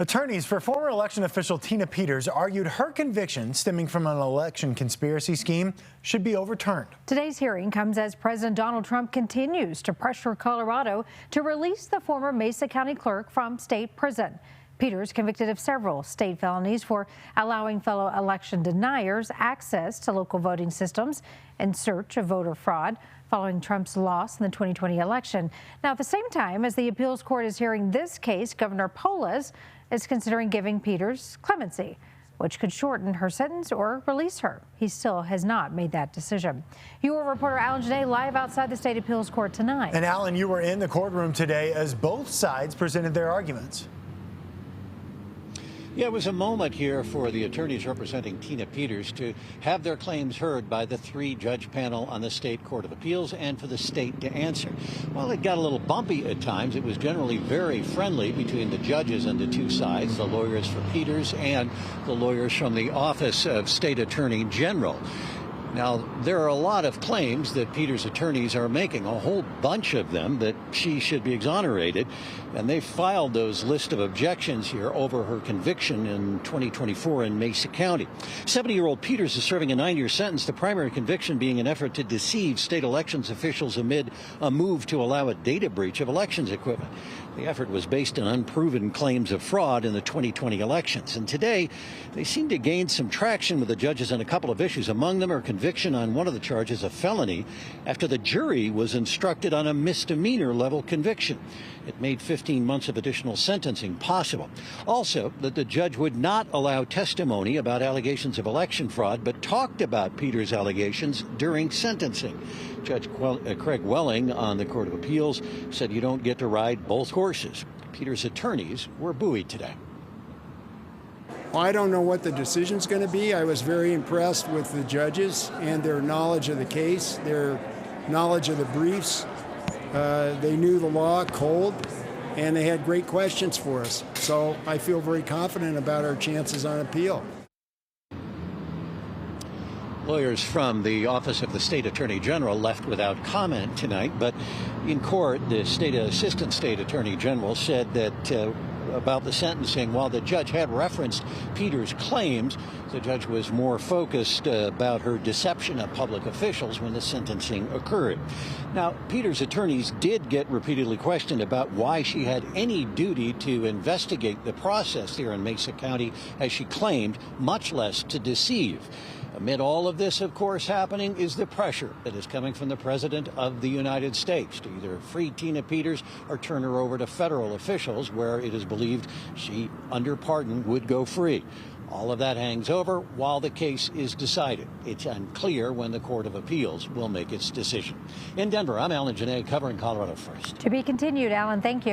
Attorneys for former election official Tina Peters argued her conviction stemming from an election conspiracy scheme should be overturned. Today's hearing comes as President Donald Trump continues to pressure Colorado to release the former Mesa County clerk from state prison. Peters, convicted of several state felonies for allowing fellow election deniers access to local voting systems in search of voter fraud following Trump's loss in the 2020 election. Now, at the same time as the appeals court is hearing this case, Governor Polis is considering giving Peters clemency, which could shorten her sentence or release her. He still has not made that decision. Your reporter Alan Janae live outside the state appeals court tonight. And Alan, you were in the courtroom today as both sides presented their arguments. Yeah, it was a moment here for the attorneys representing Tina Peters to have their claims heard by the three-judge panel on the State Court of Appeals and for the state to answer. Well, it got a little bumpy at times. It was generally very friendly between the judges and the two sides, the lawyers for Peters and the lawyers from the Office of State Attorney General. Now, there are a lot of claims that Peters' attorneys are making, a whole bunch of them, that she should be exonerated. And they filed those list of objections here over her conviction in 2024 in Mesa County. 70-year-old Peters is serving a 9-year sentence, the primary conviction being an effort to deceive state elections officials amid a move to allow a data breach of elections equipment. The effort was based on unproven claims of fraud in the 2020 elections. And today, they seem to gain some traction with the judges on a couple of issues. Among them are conviction on one of the charges, a felony, after the jury was instructed on a misdemeanor level conviction. It made 15 months of additional sentencing possible. Also, that the judge would not allow testimony about allegations of election fraud, but talked about Peters' allegations during sentencing. Judge Craig Welling on the Court of Appeals said you don't get to ride both horses. Peters' attorneys were buoyed today. Well, I don't know what the decision's going to be. I was very impressed with the judges and their knowledge of the case, their knowledge of the briefs. They knew the law cold, and they had great questions for us. So I feel very confident about our chances on appeal. Lawyers from the Office of the State Attorney General left without comment tonight, but in court, the Assistant State Attorney General said that about the sentencing, while the judge had referenced Peters' claims, the judge was more focused about her deception of public officials when the sentencing occurred. Now, Peters' attorneys did get repeatedly questioned about why she had any duty to investigate the process here in Mesa County, as she claimed, much less to deceive. Amid all of this, of course, happening is the pressure that is coming from the President of the United States to either free Tina Peters or turn her over to federal officials, where it is believed she, under pardon, would go free. All of that hangs over while the case is decided. It's unclear when the Court of Appeals will make its decision. In Denver, I'm Alan Janae, covering Colorado First. To be continued, Alan. Thank you.